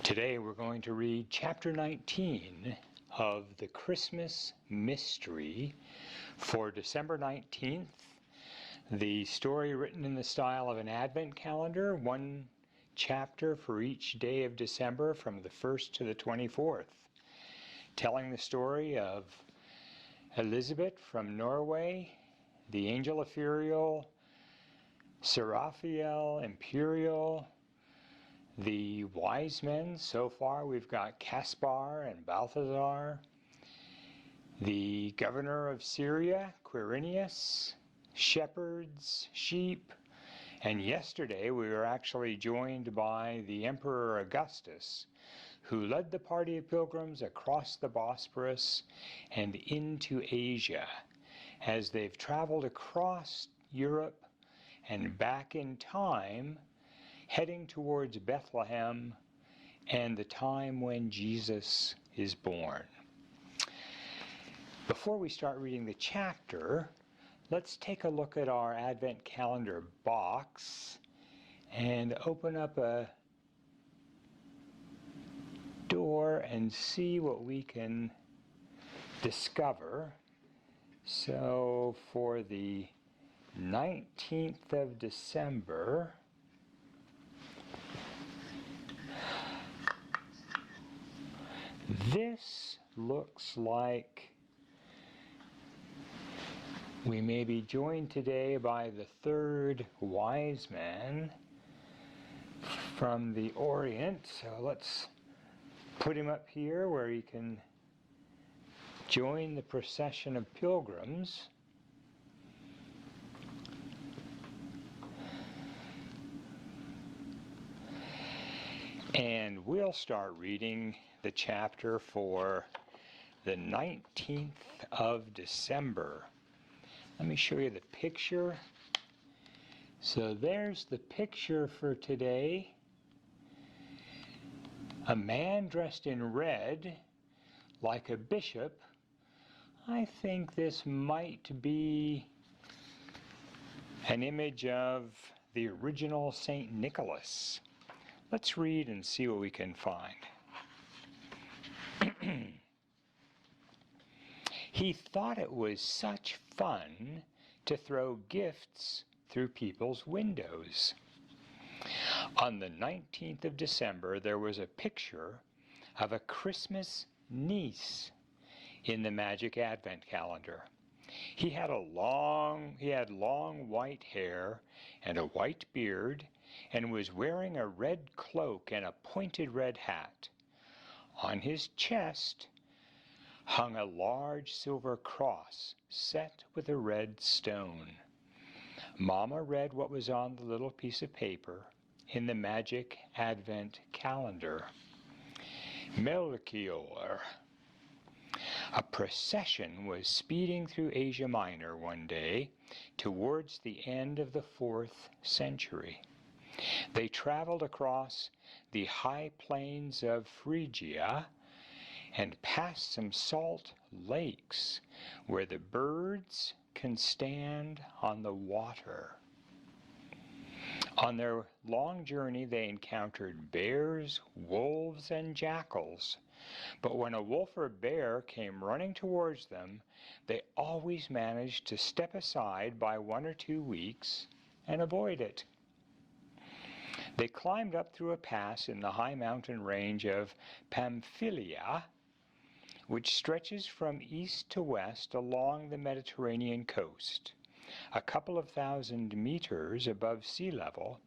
Today we're going to read chapter 19 of the Christmas Mystery for December 19th. The story written in the style of an Advent calendar, one chapter for each day of December from the 1st to the 24th, telling the story of Elisabet from Norway, the angel ethereal, Seraphiel Imperial, the wise men. So far we've got Caspar and Balthazar, the governor of Syria, Quirinius, shepherds, sheep, and yesterday we were actually joined by the Emperor Augustus, who led the party of pilgrims across the Bosporus and into Asia, as they've traveled across Europe and back in time, heading towards Bethlehem and the time when Jesus is born. Before we start reading the chapter, let's take a look at our Advent calendar box and open up a door and see what we can discover. So for the 19th of December, this looks like we may be joined today by the third wise man from the Orient. So let's put him up here where he can join the procession of pilgrims. And we'll start reading the chapter for the 19th of December. Let me show you the picture. So there's the picture for today. A man dressed in red, like a bishop. I think this might be an image of the original St. Nicholas. Let's read and see what we can find. He thought it was such fun to throw gifts through people's windows. On the 19th of December, there was a picture of a Christmas niece in the Magic Advent calendar. He had long white hair and a white beard, and was wearing a red cloak and a pointed red hat. On his chest hung a large silver cross set with a red stone. Mama read what was on the little piece of paper in the Magic Advent calendar. Melchior. A procession was speeding through Asia Minor one day towards the end of the 4th century. They traveled across the high plains of Phrygia and past some salt lakes where the birds can stand on the water. On their long journey, they encountered bears, wolves, and jackals. But when a wolf or bear came running towards them, they always managed to step aside by 1 or 2 weeks and avoid it. They climbed up through a pass in the high mountain range of Pamphylia, which stretches from east to west along the Mediterranean coast. A couple of thousand meters above sea level,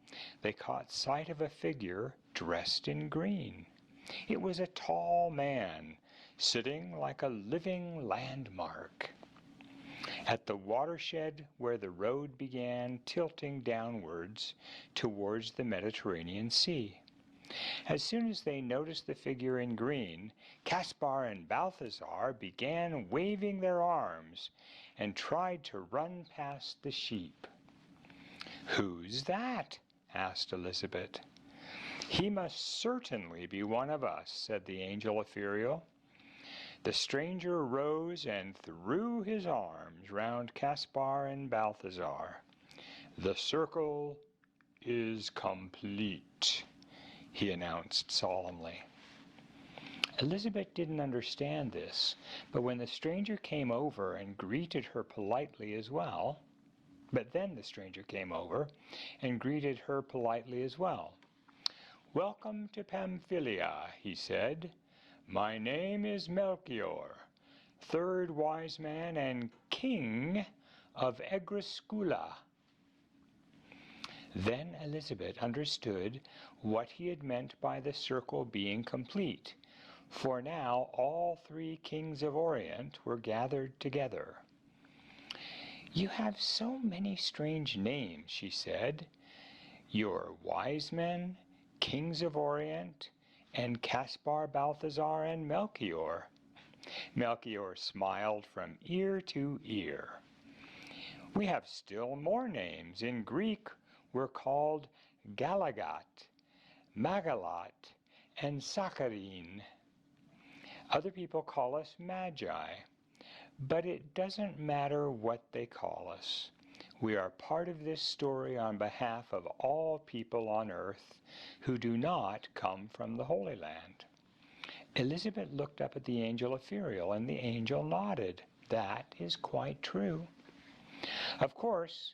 they caught sight of a figure dressed in green. It was a tall man, sitting like a living landmark at the watershed where the road began tilting downwards towards the Mediterranean Sea. As soon as they noticed the figure in green, Caspar and Balthazar began waving their arms and tried to run past the sheep. "Who's that?" asked Elisabet. "He must certainly be one of us," said the angel ethereal. The stranger rose and threw his arms round Caspar and Balthazar. "The circle is complete," he announced solemnly. Elisabet didn't understand this, but when the stranger came over and greeted her politely as well, "Welcome to Pamphylia," he said. "My name is Melchior, third wise man and king of Egriscula." Then Elisabet understood what he had meant by the circle being complete, for now all three kings of Orient were gathered together. "You have so many strange names," she said. "You're wise men, kings of Orient, and Caspar, Balthazar, and Melchior." Melchior smiled from ear to ear. "We have still more names. In Greek, we're called Galagat, Magalat, and Sakharine. Other people call us Magi, but it doesn't matter what they call us. We are part of this story on behalf of all people on earth who do not come from the Holy Land." Elisabet looked up at the angel Epheriel, and the angel nodded. "That is quite true." "Of course,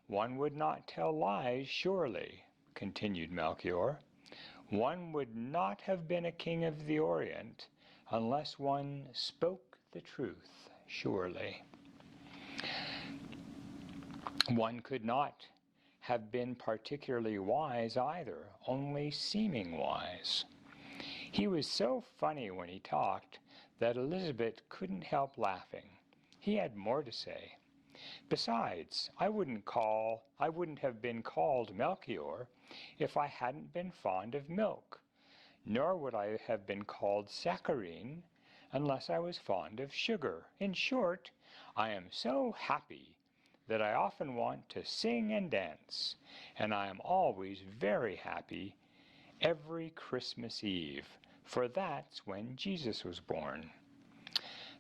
one would not tell lies, surely," continued Melchior. "One would not have been a king of the Orient unless one spoke the truth, surely. One could not have been particularly wise either, only seeming wise." He was so funny when he talked that Elisabet couldn't help laughing. He had more to say. "Besides, I wouldn't have been called Melchior if I hadn't been fond of milk, nor would I have been called Sakharine unless I was fond of sugar. In short, I am so happy that I often want to sing and dance, and I am always very happy every Christmas Eve, for that's when Jesus was born."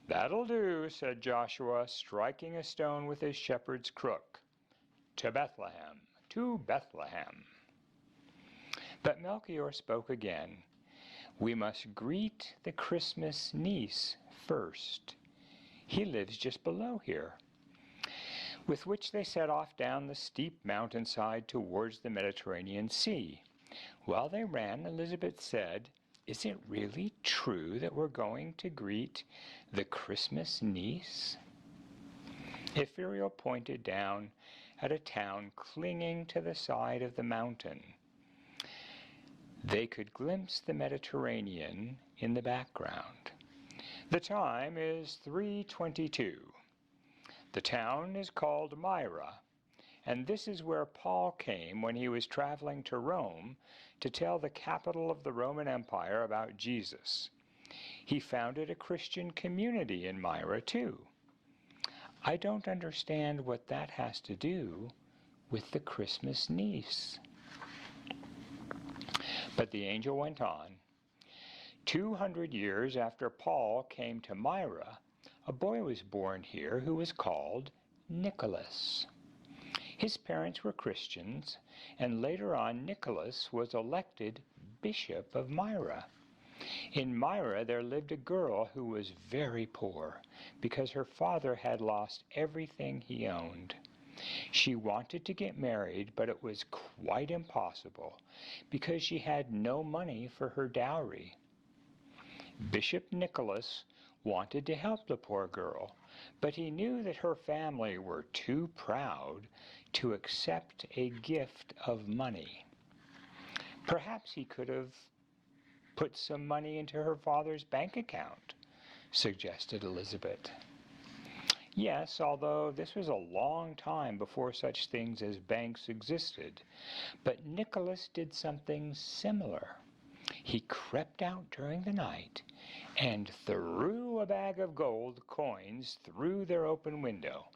"That'll do," said Joshua, striking a stone with his shepherd's crook. "To Bethlehem, to Bethlehem." But Melchior spoke again. "We must greet the Christmas niece first. He lives just below here." With which they set off down the steep mountainside towards the Mediterranean Sea. While they ran, Elisabet said, "Is it really true that we're going to greet the Christmas niece?" Epheriel pointed down at a town clinging to the side of the mountain. They could glimpse the Mediterranean in the background. "The time is 3:22. The town is called Myra, and this is where Paul came when he was traveling to Rome to tell the capital of the Roman Empire about Jesus. He founded a Christian community in Myra, too." "I don't understand what that has to do with the Christmas niece." But the angel went on. 200 years after Paul came to Myra, a boy was born here who was called Nicholas. His parents were Christians, and later on Nicholas was elected Bishop of Myra. In Myra there lived a girl who was very poor because her father had lost everything he owned. She wanted to get married, but it was quite impossible because she had no money for her dowry. Bishop Nicholas wanted to help the poor girl, but he knew that her family were too proud to accept a gift of money. Perhaps he could have put some money into her father's bank account, suggested Elisabet. Yes, although this was a long time before such things as banks existed, but Nicholas did something similar. He crept out during the night and threw a bag of gold coins through their open window.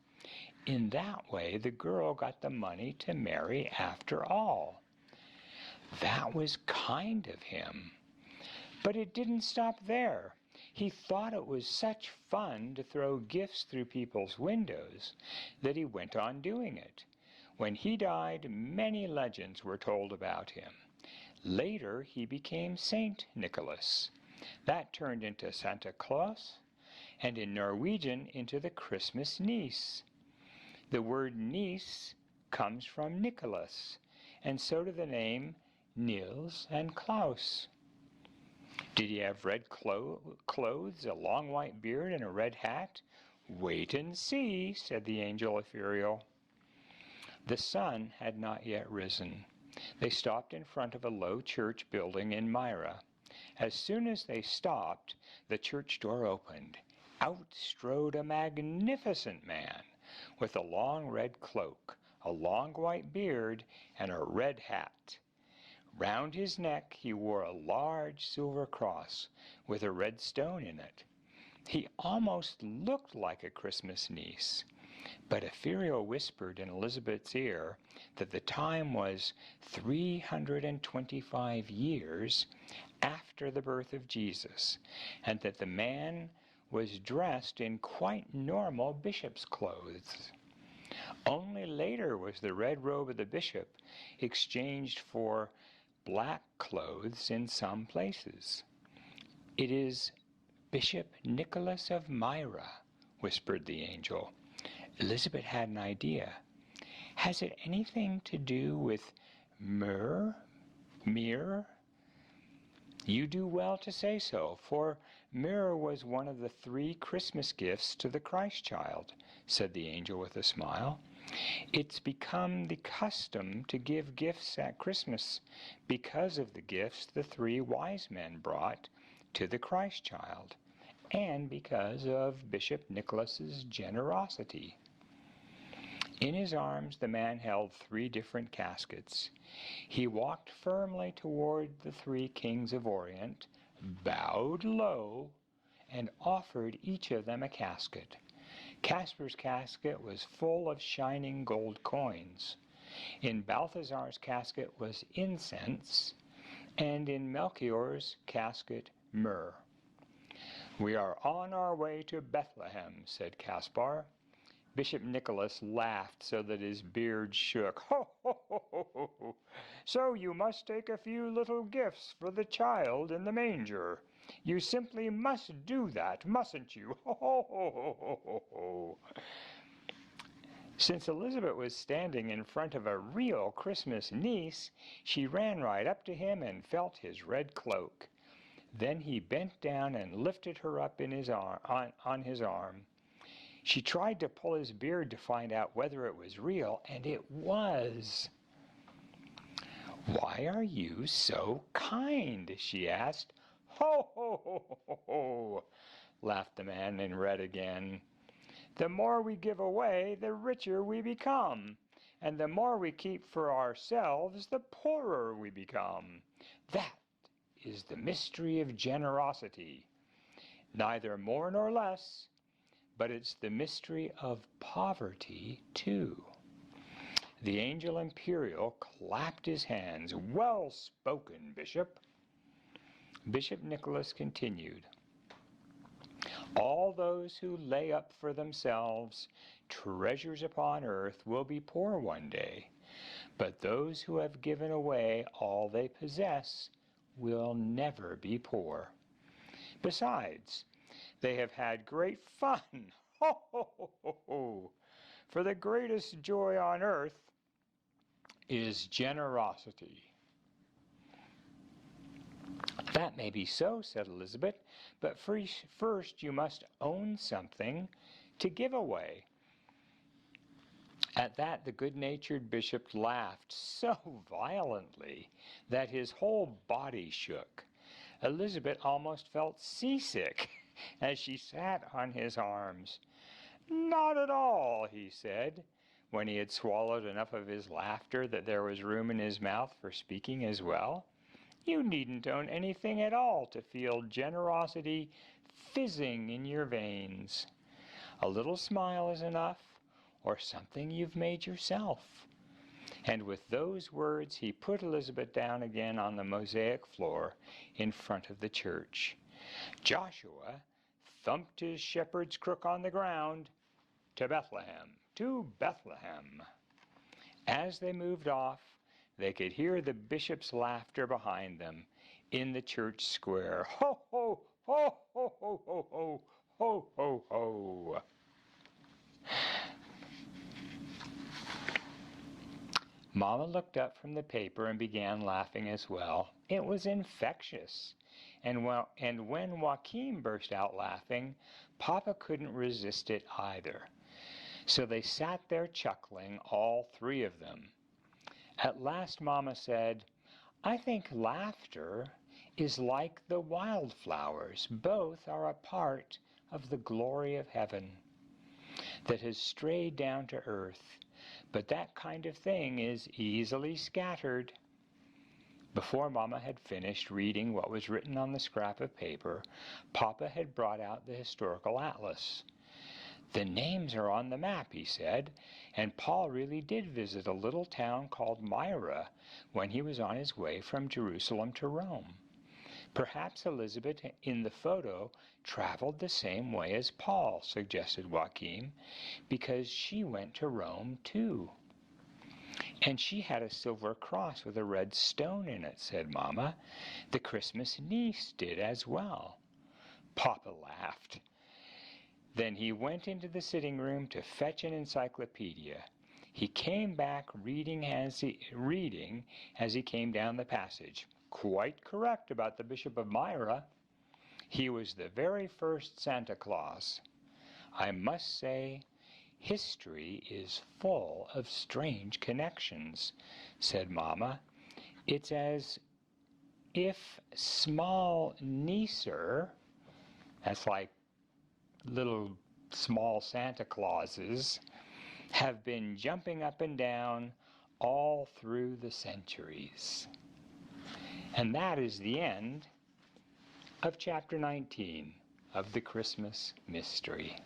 In that way, the girl got the money to marry after all. That was kind of him. But it didn't stop there. He thought it was such fun to throw gifts through people's windows that he went on doing it. When he died, many legends were told about him. Later, he became Saint Nicholas. That turned into Santa Claus, and in Norwegian into the Christmas niece. The word niece comes from Nicholas, and so do the name Niels and Klaus. Did he have red clothes, a long white beard, and a red hat? Wait and see, said the angel ethereal. The sun had not yet risen. They stopped in front of a low church building in Myra. As soon as they stopped, the church door opened. Out strode a magnificent man with a long red cloak, a long white beard, and a red hat. Round his neck he wore a large silver cross with a red stone in it. He almost looked like a Christmas niece, but Ethereal whispered in Elisabet's ear that the time was 325 years after the birth of Jesus, and that the man was dressed in quite normal bishop's clothes. Only later was the red robe of the bishop exchanged for black clothes in some places. It is Bishop Nicholas of Myra, whispered the angel. Elisabet had an idea. Has it anything to do with myrrh? You do well to say so, for myrrh was one of the 3 Christmas gifts to the Christ child, said the angel with a smile. It's become the custom to give gifts at Christmas because of the gifts the 3 wise men brought to the Christ child, and because of Bishop Nicholas's generosity. In his arms the man held 3 different caskets. He walked firmly toward the 3 kings of Orient, bowed low, and offered each of them a casket. Caspar's casket was full of shining gold coins. In Balthazar's casket was incense, and in Melchior's casket myrrh. We are on our way to Bethlehem, said Caspar. Bishop Nicholas laughed so that his beard shook. Ho, ho, ho, ho, ho, ho. So you must take a few little gifts for the child in the manger. You simply must do that, mustn't you? Ho, ho, ho, ho, ho, ho, ho. Since Elisabet was standing in front of a real Christmas niece, she ran right up to him and felt his red cloak. Then he bent down and lifted her up in his on his arm. She tried to pull his beard to find out whether it was real, and it was. Why are you so kind? She asked. Ho, ho, ho, ho, ho, laughed the man in red again. The more we give away, the richer we become, and the more we keep for ourselves, the poorer we become. That is the mystery of generosity. Neither more nor less, but it's the mystery of poverty, too. The angel imperial clapped his hands. Well spoken, Bishop. Bishop Nicholas continued. All those who lay up for themselves treasures upon earth will be poor one day, but those who have given away all they possess will never be poor. Besides, they have had great fun. Ho, ho, ho, ho, ho. For the greatest joy on earth is generosity. That may be so, said Elisabet, but first you must own something to give away. At that the good-natured bishop laughed so violently that his whole body shook. Elisabet almost felt seasick as she sat on his arms. Not at all, he said, when he had swallowed enough of his laughter that there was room in his mouth for speaking as well. You needn't own anything at all to feel generosity fizzing in your veins. A little smile is enough, or something you've made yourself. And with those words he put Elisabet down again on the mosaic floor in front of the church. Joshua thumped his shepherd's crook on the ground. To Bethlehem, to Bethlehem. As they moved off, they could hear the bishop's laughter behind them. in the church square. Ho, ho, ho, ho, ho, ho, ho, ho, ho, ho. Mama looked up from the paper and began laughing as well. It was infectious. And when Joachim burst out laughing, Papa couldn't resist it either. So they sat there chuckling, all three of them. At last Mama said, "I think laughter is like the wildflowers. Both are a part of the glory of heaven that has strayed down to earth. But that kind of thing is easily scattered." Before Mama had finished reading what was written on the scrap of paper, Papa had brought out the historical atlas. "The names are on the map," he said, "and Paul really did visit a little town called Myra when he was on his way from Jerusalem to Rome. Perhaps Elisabet in the photo traveled the same way as Paul," suggested Joachim, "because she went to Rome too." "And she had a silver cross with a red stone in it," said Mama. "The Christmas niece did as well." Papa laughed. Then he went into the sitting room to fetch an encyclopedia. He came back reading as he came down the passage. "Quite correct about the Bishop of Myra. He was the very first Santa Claus. I must say, history is full of strange connections," said Mama. "It's as if small Nieser," that's like little small Santa Clauses, "have been jumping up and down all through the centuries." And that is the end of chapter 19 of the Christmas Mystery.